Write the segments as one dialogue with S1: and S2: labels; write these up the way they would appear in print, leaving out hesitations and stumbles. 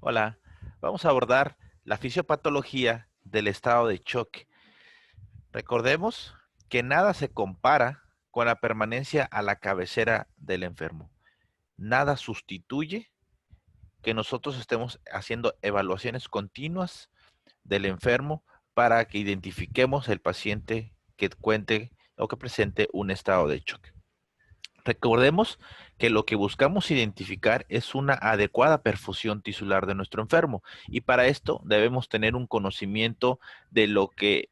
S1: Hola, vamos a abordar la fisiopatología del estado de choque. Recordemos que nada se compara con la permanencia a la cabecera del enfermo. Nada sustituye que nosotros estemos haciendo evaluaciones continuas del enfermo para que identifiquemos el paciente que cuente o que presente un estado de choque. Recordemos que lo que buscamos identificar es una adecuada perfusión tisular de nuestro enfermo y para esto debemos tener un conocimiento de lo que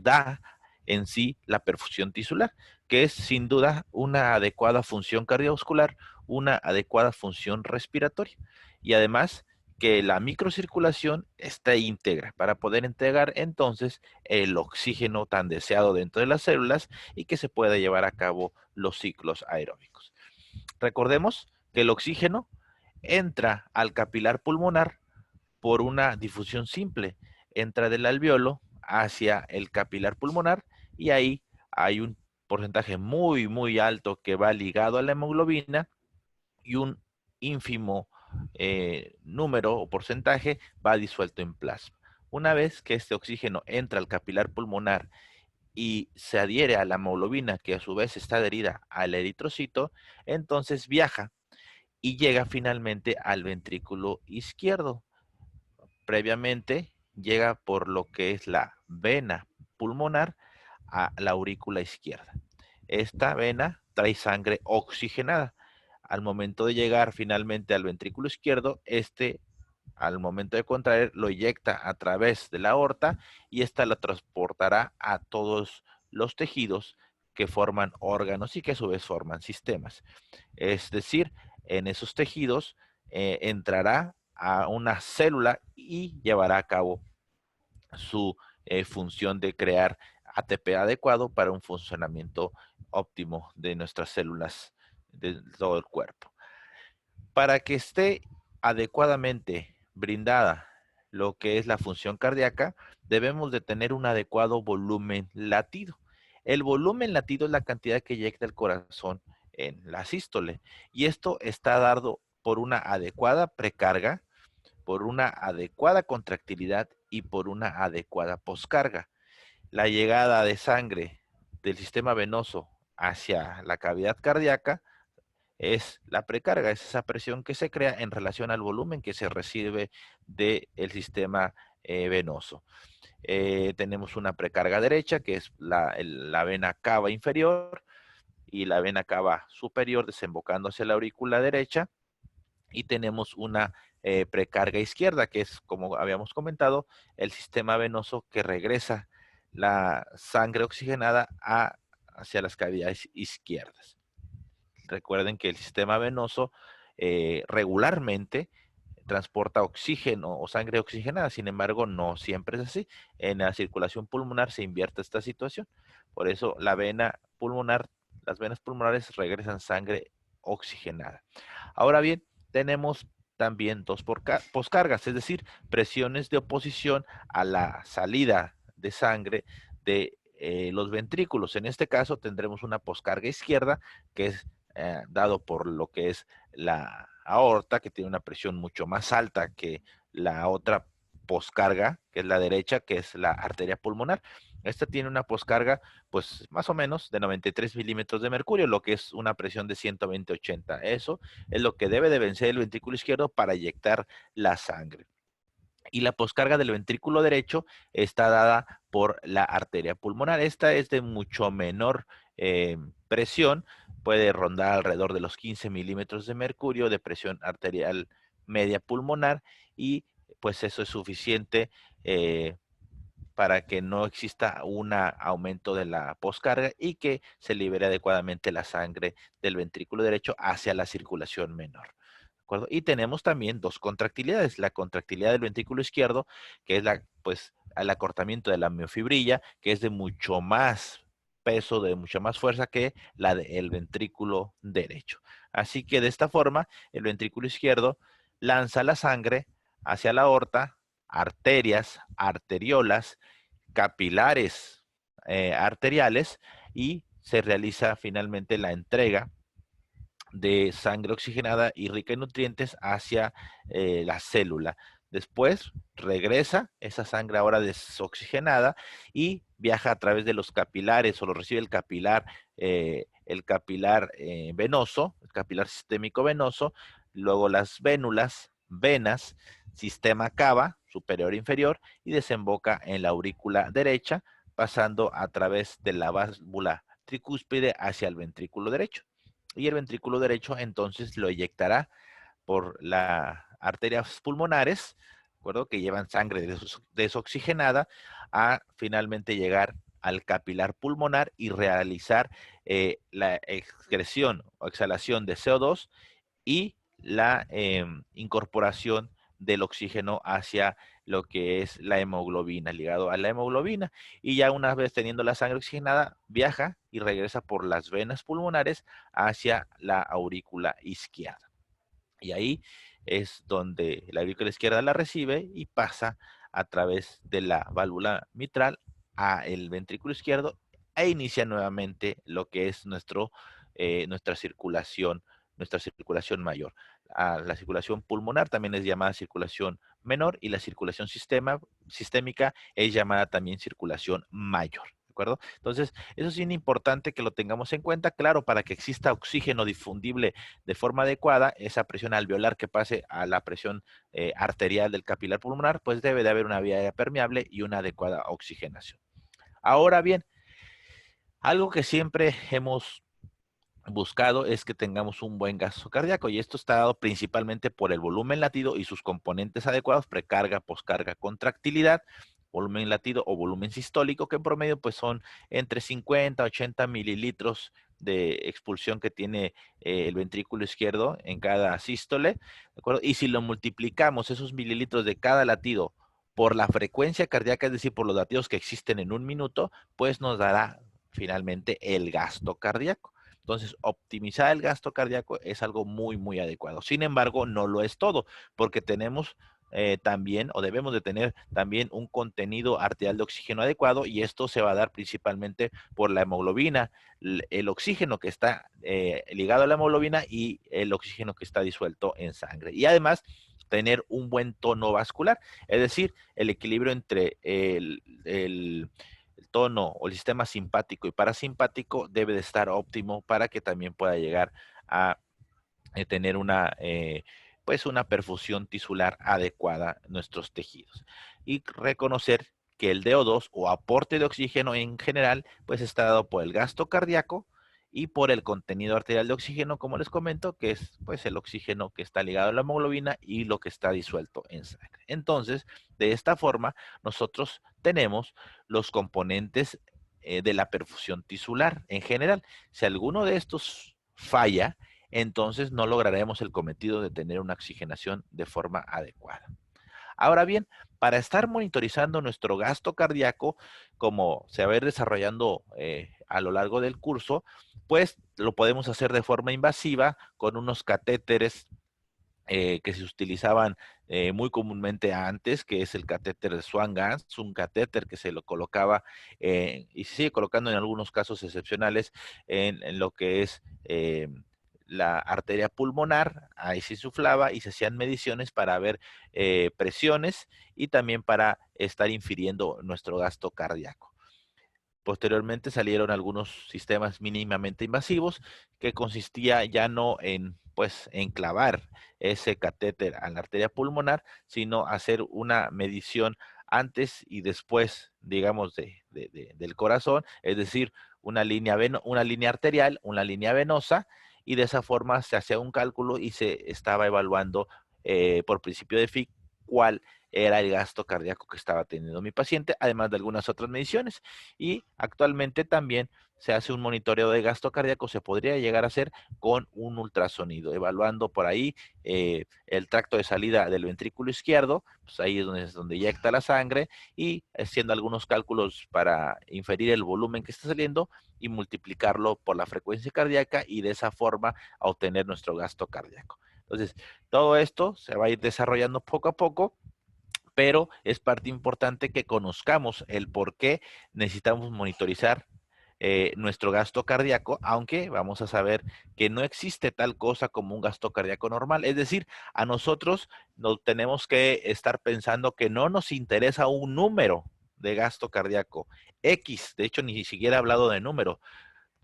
S1: da en sí la perfusión tisular, que es sin duda una adecuada función cardiovascular, una adecuada función respiratoria y además que la microcirculación esté íntegra para poder entregar entonces el oxígeno tan deseado dentro de las células y que se pueda llevar a cabo los ciclos aeróbicos. Recordemos que el oxígeno entra al capilar pulmonar por una difusión simple. Entra del alveolo hacia el capilar pulmonar y ahí hay un porcentaje muy alto que va ligado a la hemoglobina y un ínfimo número o porcentaje va disuelto en plasma. Una vez que este oxígeno entra al capilar pulmonar y se adhiere a la hemoglobina, que a su vez está adherida al eritrocito, entonces viaja y llega finalmente al ventrículo izquierdo. Previamente llega por lo que es la vena pulmonar a la aurícula izquierda. Esta vena trae sangre oxigenada. Al momento de llegar finalmente al ventrículo izquierdo, al momento de contraer, lo eyecta a través de la aorta y esta lo transportará a todos los tejidos que forman órganos y que a su vez forman sistemas. Es decir, en esos tejidos entrará a una célula y llevará a cabo su función de crear ATP adecuado para un funcionamiento óptimo de nuestras células de todo el cuerpo. Para que esté adecuadamente brindada lo que es la función cardíaca, debemos de tener un adecuado volumen latido. El volumen latido es la cantidad que eyecta el corazón en la sístole y esto está dado por una adecuada precarga, por una adecuada contractilidad y por una adecuada poscarga. La llegada de sangre del sistema venoso hacia la cavidad cardíaca es la precarga, es esa presión que se crea en relación al volumen que se recibe del sistema venoso. Tenemos una precarga derecha, que es la vena cava inferior, y la vena cava superior desembocando hacia la aurícula derecha, y tenemos una precarga izquierda, que es, como habíamos comentado, el sistema venoso que regresa la sangre oxigenada hacia las cavidades izquierdas. Recuerden que el sistema venoso regularmente transporta oxígeno o sangre oxigenada, sin embargo, no siempre es así. En la circulación pulmonar se invierte esta situación. Por eso la vena pulmonar, las venas pulmonares regresan sangre oxigenada. Ahora bien, tenemos también dos poscargas, es decir, presiones de oposición a la salida de sangre de los ventrículos. En este caso tendremos una poscarga izquierda, que es dado por lo que es la aorta, que tiene una presión mucho más alta que la otra poscarga, que es la derecha, que es la arteria pulmonar. Esta tiene una poscarga, pues más o menos de 93 milímetros de mercurio, lo que es una presión de 120-80. Eso es lo que debe de vencer el ventrículo izquierdo para eyectar la sangre. Y la poscarga del ventrículo derecho está dada por la arteria pulmonar. Esta es de mucho menor presión, puede rondar alrededor de los 15 milímetros de mercurio de presión arterial media pulmonar y pues eso es suficiente para que no exista un aumento de la poscarga y que se libere adecuadamente la sangre del ventrículo derecho hacia la circulación menor. ¿De acuerdo? Y tenemos también dos contractilidades, la contractilidad del ventrículo izquierdo, que es pues, el acortamiento de la miofibrilla, que es de mucho más peso, de mucha más fuerza que la del ventrículo derecho. Así que de esta forma, el ventrículo izquierdo lanza la sangre hacia la aorta, arterias, arteriolas, capilares arteriales y se realiza finalmente la entrega de sangre oxigenada y rica en nutrientes hacia la célula. Después regresa esa sangre ahora desoxigenada y viaja a través de los capilares o lo recibe el capilar venoso, el capilar sistémico venoso, luego las vénulas, venas, sistema cava, superior e inferior, y desemboca en la aurícula derecha, pasando a través de la válvula tricúspide hacia el ventrículo derecho. Y el ventrículo derecho entonces lo eyectará por las arterias pulmonares, ¿de acuerdo? Que llevan sangre desoxigenada a finalmente llegar al capilar pulmonar y realizar la excreción o exhalación de CO2 y la incorporación del oxígeno hacia lo que es la hemoglobina, ligado a la hemoglobina. Y ya una vez teniendo la sangre oxigenada, viaja y regresa por las venas pulmonares hacia la aurícula izquierda. Y ahí es donde la aurícula izquierda la recibe y pasa a través de la válvula mitral a el ventrículo izquierdo e inicia nuevamente lo que es nuestra circulación mayor. La circulación pulmonar también es llamada circulación menor y la circulación sistémica es llamada también circulación mayor. ¿De acuerdo? Entonces, eso es bien importante que lo tengamos en cuenta, claro, para que exista oxígeno difundible de forma adecuada, esa presión alveolar que pase a la presión arterial del capilar pulmonar, pues debe de haber una vía aérea permeable y una adecuada oxigenación. Ahora bien, algo que siempre hemos buscado es que tengamos un buen gasto cardíaco y esto está dado principalmente por el volumen latido y sus componentes adecuados, precarga, poscarga, contractilidad, volumen latido o volumen sistólico, que en promedio pues son entre 50 a 80 mililitros de expulsión que tiene el ventrículo izquierdo en cada sístole, ¿de acuerdo? Y si lo multiplicamos esos mililitros de cada latido por la frecuencia cardíaca, es decir, por los latidos que existen en un minuto, pues nos dará finalmente el gasto cardíaco. Entonces, optimizar el gasto cardíaco es algo muy, muy adecuado. Sin embargo, no lo es todo, porque tenemos también, o debemos de tener también un contenido arterial de oxígeno adecuado, y esto se va a dar principalmente por la hemoglobina, el oxígeno que está ligado a la hemoglobina y el oxígeno que está disuelto en sangre. Y además, tener un buen tono vascular, es decir, el equilibrio entre el tono o el sistema simpático y parasimpático debe de estar óptimo para que también pueda llegar a tener pues una perfusión tisular adecuada en nuestros tejidos. Y reconocer que el DO2 o aporte de oxígeno en general, pues está dado por el gasto cardíaco y por el contenido arterial de oxígeno, como les comento, que es pues el oxígeno que está ligado a la hemoglobina y lo que está disuelto en sangre. Entonces, de esta forma, nosotros tenemos los componentes de la perfusión tisular en general. Si alguno de estos falla, entonces no lograremos el cometido de tener una oxigenación de forma adecuada. Ahora bien, para estar monitorizando nuestro gasto cardíaco, como se va a ir desarrollando a lo largo del curso, pues lo podemos hacer de forma invasiva con unos catéteres que se utilizaban muy comúnmente antes, que es el catéter de Swan-Ganz, un catéter que se lo colocaba y se sigue colocando en algunos casos excepcionales en lo que es la arteria pulmonar. Ahí se insuflaba y se hacían mediciones para ver presiones y también para estar infiriendo nuestro gasto cardíaco. Posteriormente salieron algunos sistemas mínimamente invasivos que consistía ya no en pues enclavar ese catéter a la arteria pulmonar, sino hacer una medición antes y después, digamos, del corazón, es decir, una línea arterial, una línea venosa, y de esa forma se hacía un cálculo y se estaba evaluando por principio de Fick cuál era el gasto cardíaco que estaba teniendo mi paciente, además de algunas otras mediciones. Y actualmente también se hace un monitoreo de gasto cardíaco, se podría llegar a hacer con un ultrasonido, evaluando por ahí el tracto de salida del ventrículo izquierdo, pues ahí es donde inyecta la sangre, y haciendo algunos cálculos para inferir el volumen que está saliendo y multiplicarlo por la frecuencia cardíaca y de esa forma obtener nuestro gasto cardíaco. Entonces, todo esto se va a ir desarrollando poco a poco, pero es parte importante que conozcamos el por qué necesitamos monitorizar nuestro gasto cardíaco, aunque vamos a saber que no existe tal cosa como un gasto cardíaco normal. Es decir, a nosotros nos tenemos que estar pensando que no nos interesa un número de gasto cardíaco X. De hecho, ni siquiera he hablado de número.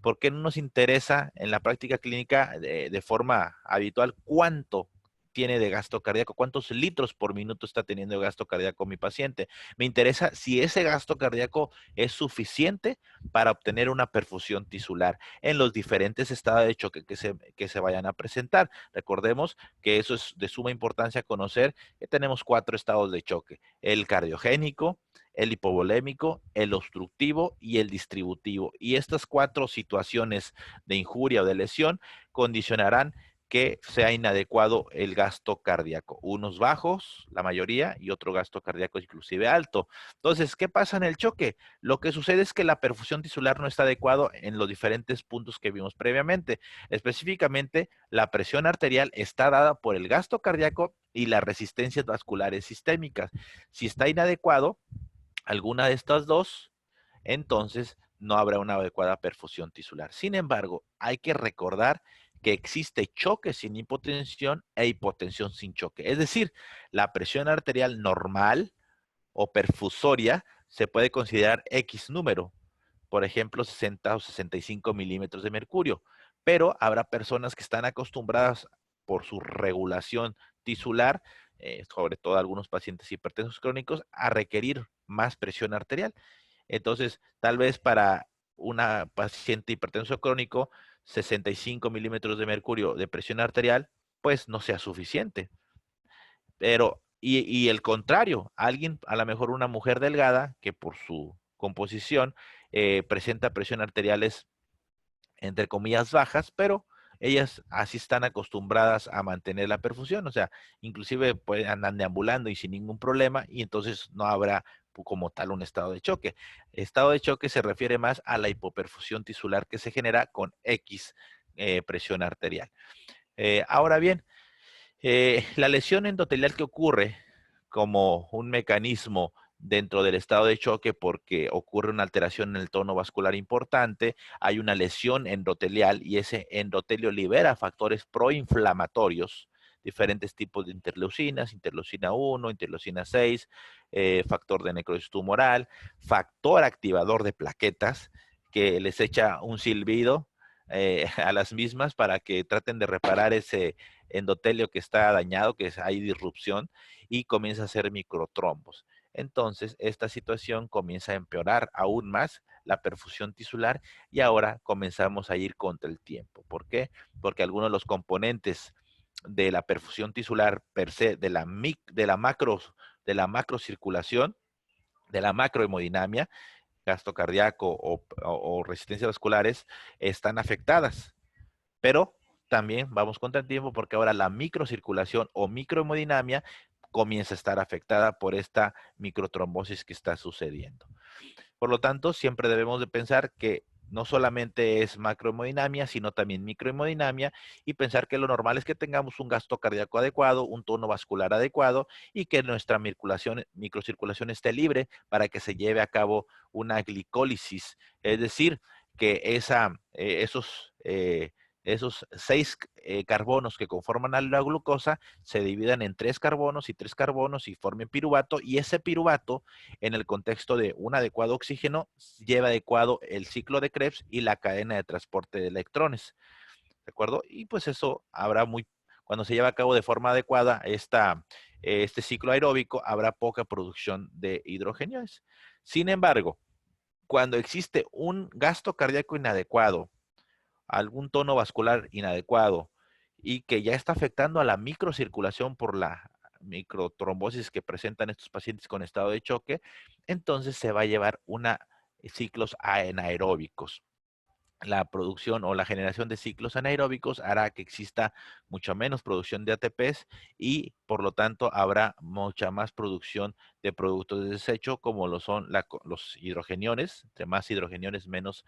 S1: ¿Por qué no nos interesa en la práctica clínica de forma habitual cuánto tiene de gasto cardíaco, cuántos litros por minuto está teniendo de gasto cardíaco mi paciente? Me interesa si ese gasto cardíaco es suficiente para obtener una perfusión tisular en los diferentes estados de choque que se vayan a presentar. Recordemos que eso es de suma importancia conocer que tenemos 4 estados de choque: el cardiogénico, el hipovolémico, el obstructivo y el distributivo. Y estas 4 situaciones de injuria o de lesión condicionarán que sea inadecuado el gasto cardíaco. Unos bajos, la mayoría, y otro gasto cardíaco inclusive alto. Entonces, ¿qué pasa en el choque? Lo que sucede es que la perfusión tisular no está adecuado en los diferentes puntos que vimos previamente. Específicamente, la presión arterial está dada por el gasto cardíaco y las resistencias vasculares sistémicas. Si está inadecuado alguna de estas dos, entonces no habrá una adecuada perfusión tisular. Sin embargo, hay que recordar que existe choque sin hipotensión e hipotensión sin choque. Es decir, la presión arterial normal o perfusoria se puede considerar X número, por ejemplo, 60 o 65 milímetros de mercurio, pero habrá personas que están acostumbradas por su regulación tisular, sobre todo algunos pacientes hipertensos crónicos, a requerir más presión arterial. Entonces, tal vez para una paciente hipertenso crónico, 65 milímetros de mercurio de presión arterial, pues no sea suficiente. Pero, y el contrario, alguien, a lo mejor una mujer delgada, que por su composición presenta presión arteriales, entre comillas, bajas, pero ellas así están acostumbradas a mantener la perfusión, o sea, inclusive pues, andan deambulando y sin ningún problema, y entonces no habrá como tal un estado de choque. Estado de choque se refiere más a la hipoperfusión tisular que se genera con X presión arterial. Ahora bien, la lesión endotelial que ocurre como un mecanismo dentro del estado de choque porque ocurre una alteración en el tono vascular importante, hay una lesión endotelial y ese endotelio libera factores proinflamatorios, diferentes tipos de interleucinas, interleucina 1, interleucina 6, factor de necrosis tumoral, factor activador de plaquetas que les echa un silbido a las mismas para que traten de reparar ese endotelio que está dañado, que hay disrupción y comienza a hacer microtrombos. Entonces, esta situación comienza a empeorar aún más la perfusión tisular y ahora comenzamos a ir contra el tiempo. ¿Por qué? Porque algunos de los componentes de la perfusión tisular per se, de la macrocirculación, de la macrohemodinamia, gasto cardíaco o resistencias vasculares, están afectadas. Pero también vamos contra el tiempo porque ahora la microcirculación o microhemodinamia comienza a estar afectada por esta microtrombosis que está sucediendo. Por lo tanto, siempre debemos de pensar que no solamente es macrohemodinamia, sino también microhemodinamia y pensar que lo normal es que tengamos un gasto cardíaco adecuado, un tono vascular adecuado y que nuestra microcirculación esté libre para que se lleve a cabo una glicólisis, es decir, que esos 6 carbonos que conforman a la glucosa se dividan en 3 carbonos y formen piruvato, y ese piruvato, en el contexto de un adecuado oxígeno, lleva adecuado el ciclo de Krebs y la cadena de transporte de electrones, ¿de acuerdo? Y pues eso cuando se lleva a cabo de forma adecuada este ciclo aeróbico, habrá poca producción de hidrogenados. Sin embargo, cuando existe un gasto cardíaco inadecuado, algún tono vascular inadecuado y que ya está afectando a la microcirculación por la microtrombosis que presentan estos pacientes con estado de choque, entonces se va a llevar ciclos anaeróbicos. La producción o la generación de ciclos anaeróbicos hará que exista mucha menos producción de ATPs y por lo tanto habrá mucha más producción de productos de desecho como lo son los hidrogeniones, entre más hidrogeniones menos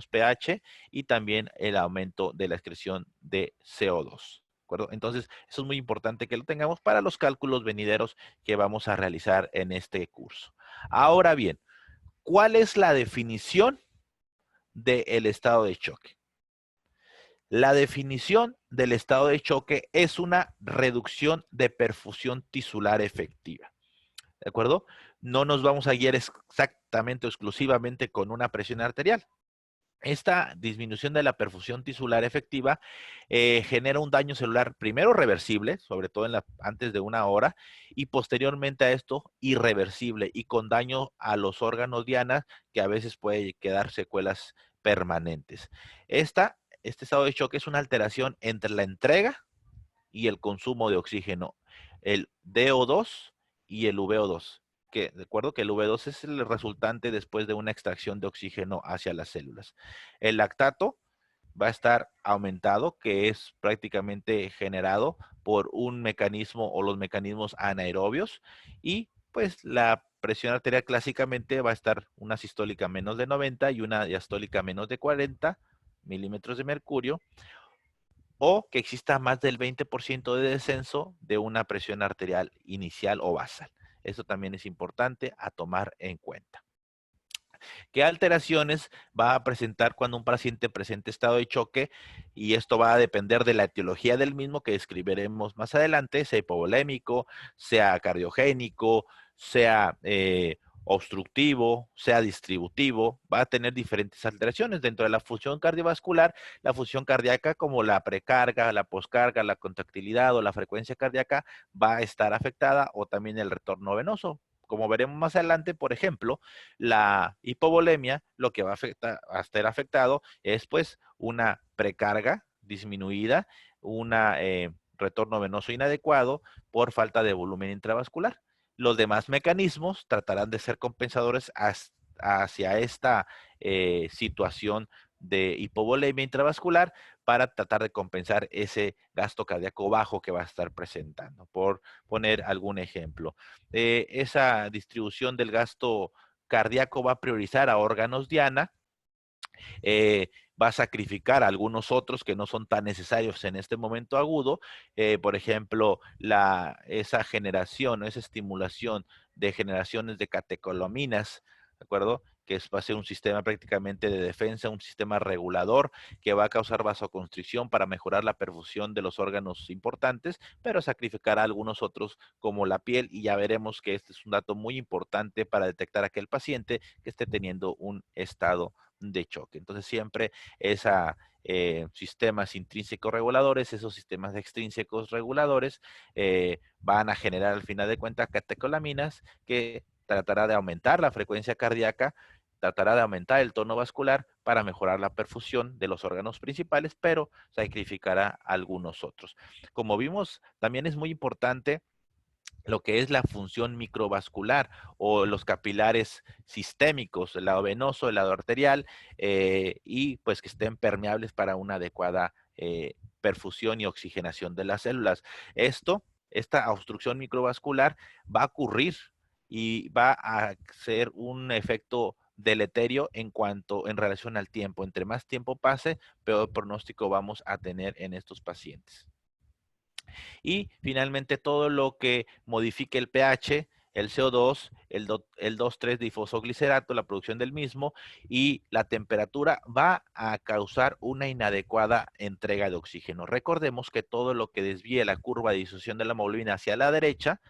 S1: pH y también el aumento de la excreción de CO2. ¿De acuerdo? Entonces, eso es muy importante que lo tengamos para los cálculos venideros que vamos a realizar en este curso. Ahora bien, ¿cuál es la definición del estado de choque. La definición del estado de choque es una reducción de perfusión tisular efectiva. ¿De acuerdo? No nos vamos a guiar exactamente o exclusivamente con una presión arterial. Esta disminución de la perfusión tisular efectiva genera un daño celular primero reversible, sobre todo antes de una hora, y posteriormente a esto irreversible y con daño a los órganos diana que a veces puede quedar secuelas permanentes. Este estado de choque es una alteración entre la entrega y el consumo de oxígeno, el DO2 y el VO2. Que, de acuerdo que el V2 es el resultante después de una extracción de oxígeno hacia las células. El lactato va a estar aumentado, que es prácticamente generado por un mecanismo o los mecanismos anaerobios, y pues la presión arterial clásicamente va a estar una sistólica menos de 90 y una diastólica menos de 40 milímetros de mercurio, o que exista más del 20% de descenso de una presión arterial inicial o basal. Eso también es importante a tomar en cuenta. ¿Qué alteraciones va a presentar cuando un paciente presente estado de choque? Y esto va a depender de la etiología del mismo que describiremos más adelante, sea hipovolémico, sea cardiogénico, sea obstructivo, sea distributivo, va a tener diferentes alteraciones dentro de la función cardiovascular, la función cardíaca como la precarga, la poscarga, la contractilidad o la frecuencia cardíaca va a estar afectada, o también el retorno venoso. Como veremos más adelante, por ejemplo, la hipovolemia, lo que va a estar afectado es pues una precarga disminuida, un retorno venoso inadecuado por falta de volumen intravascular. Los demás mecanismos tratarán de ser compensadores hacia esta situación de hipovolemia intravascular para tratar de compensar ese gasto cardíaco bajo que va a estar presentando, por poner algún ejemplo. Esa distribución del gasto cardíaco va a priorizar a órganos diana, va a sacrificar a algunos otros que no son tan necesarios en este momento agudo, por ejemplo, esa generación, esa estimulación de generaciones de catecolaminas, ¿de acuerdo? Que va a ser un sistema prácticamente de defensa, un sistema regulador que va a causar vasoconstricción para mejorar la perfusión de los órganos importantes, pero sacrificará a algunos otros como la piel, y ya veremos que este es un dato muy importante para detectar a aquel paciente que esté teniendo un estado de choque. Entonces siempre esos sistemas intrínsecos reguladores, esos sistemas extrínsecos reguladores van a generar al final de cuentas catecolaminas que tratará de aumentar la frecuencia cardíaca, tratará de aumentar el tono vascular para mejorar la perfusión de los órganos principales, pero sacrificará algunos otros. Como vimos, también es muy importante lo que es la función microvascular o los capilares sistémicos, el lado venoso, el lado arterial, y pues que estén permeables para una adecuada perfusión y oxigenación de las células. Esta obstrucción microvascular va a ocurrir y va a ser un efecto deleterio en relación al tiempo. Entre más tiempo pase, peor pronóstico vamos a tener en estos pacientes. Y finalmente todo lo que modifique el pH, el CO2, el 2,3-difosfoglicerato, la producción del mismo, y la temperatura va a causar una inadecuada entrega de oxígeno. Recordemos que todo lo que desvíe la curva de disolución de la hemoglobina hacia la derecha,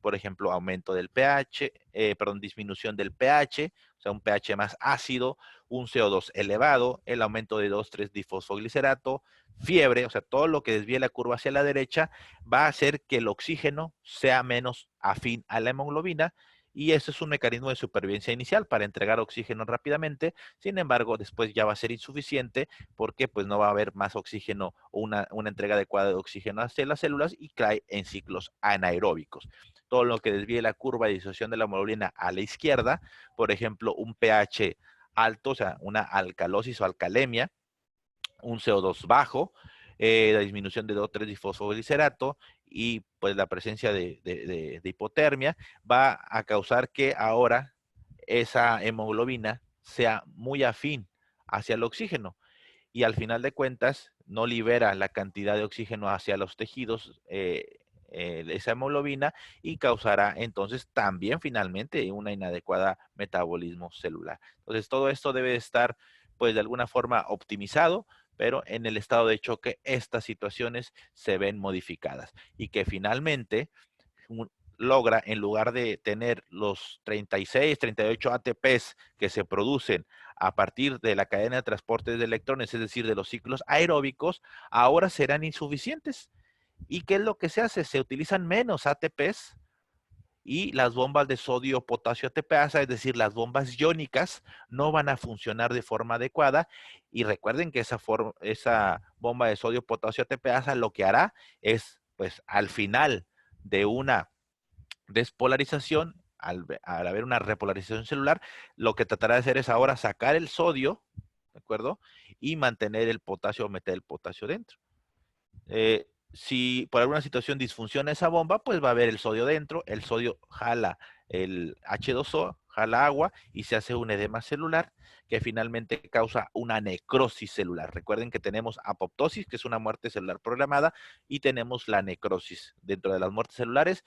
S1: por ejemplo, aumento del pH, disminución del pH, o sea, un pH más ácido, un CO2 elevado, el aumento de 2,3-difosfoglicerato, fiebre, o sea, todo lo que desvíe la curva hacia la derecha va a hacer que el oxígeno sea menos afín a la hemoglobina, y eso es un mecanismo de supervivencia inicial para entregar oxígeno rápidamente. Sin embargo, después ya va a ser insuficiente porque pues no va a haber más oxígeno o una entrega adecuada de oxígeno hacia las células y cae en ciclos anaeróbicos. Todo lo que desvíe la curva de disociación de la hemoglobina a la izquierda, por ejemplo, un pH alto, o sea, una alcalosis o alcalemia, un CO2 bajo, la disminución de 2,3-difosfoglicerato y pues la presencia de hipotermia va a causar que ahora esa hemoglobina sea muy afín hacia el oxígeno, y al final de cuentas no libera la cantidad de oxígeno hacia los tejidos, esa hemoglobina, y causará entonces también finalmente una inadecuada metabolismo celular. Entonces todo esto debe estar pues de alguna forma optimizado, pero en el estado de choque estas situaciones se ven modificadas y que finalmente logra, en lugar de tener los 36, 38 ATPs que se producen a partir de la cadena de transporte de electrones, es decir, de los ciclos aeróbicos, ahora serán insuficientes. ¿Y qué es lo que se hace? Se utilizan menos ATPs y las bombas de sodio potasio ATPasa, es decir, las bombas iónicas, no van a funcionar de forma adecuada. Y recuerden que esa bomba de sodio potasio ATPasa lo que hará es, pues, al final de una despolarización, al haber una repolarización celular, lo que tratará de hacer es ahora sacar el sodio, ¿de acuerdo? Y mantener el potasio o meter el potasio dentro. Si por alguna situación disfunciona esa bomba, pues va a haber el sodio dentro, el sodio jala el H2O, jala agua y se hace un edema celular que finalmente causa una necrosis celular. Recuerden que tenemos apoptosis, que es una muerte celular programada, y tenemos la necrosis. Dentro de las muertes celulares,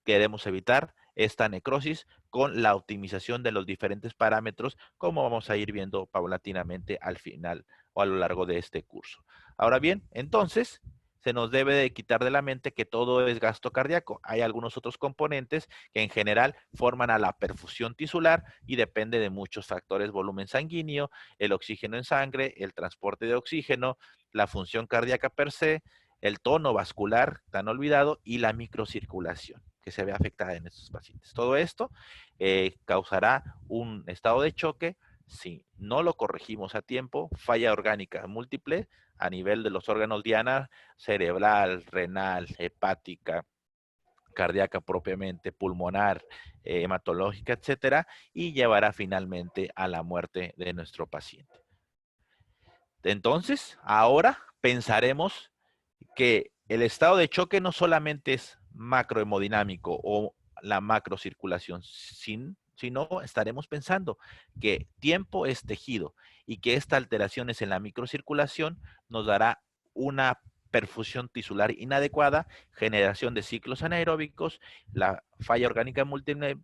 S1: queremos evitar esta necrosis con la optimización de los diferentes parámetros, como vamos a ir viendo paulatinamente al final o a lo largo de este curso. Ahora bien, entonces, se nos debe de quitar de la mente que todo es gasto cardíaco. Hay algunos otros componentes que en general forman a la perfusión tisular y depende de muchos factores: volumen sanguíneo, el oxígeno en sangre, el transporte de oxígeno, la función cardíaca per se, el tono vascular tan olvidado y la microcirculación que se ve afectada en estos pacientes. Todo esto causará un estado de choque si no lo corregimos a tiempo, falla orgánica múltiple a nivel de los órganos diana, cerebral, renal, hepática, cardíaca propiamente, pulmonar, hematológica, etcétera, y llevará finalmente a la muerte de nuestro paciente. Entonces, ahora pensaremos que el estado de choque no solamente es macrohemodinámico o la macrocirculación, sino estaremos pensando que tiempo es tejido y que esta alteraciones en la microcirculación nos dará una perfusión tisular inadecuada, generación de ciclos anaeróbicos, la falla orgánica múltiple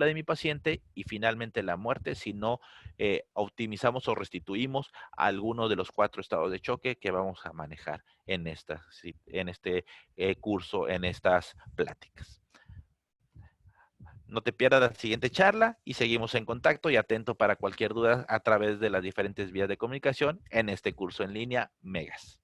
S1: de mi paciente y finalmente la muerte si no optimizamos o restituimos alguno de los 4 estados de choque que vamos a manejar en este curso, en estas pláticas. No te pierdas la siguiente charla y seguimos en contacto y atento para cualquier duda a través de las diferentes vías de comunicación en este curso en línea Megas.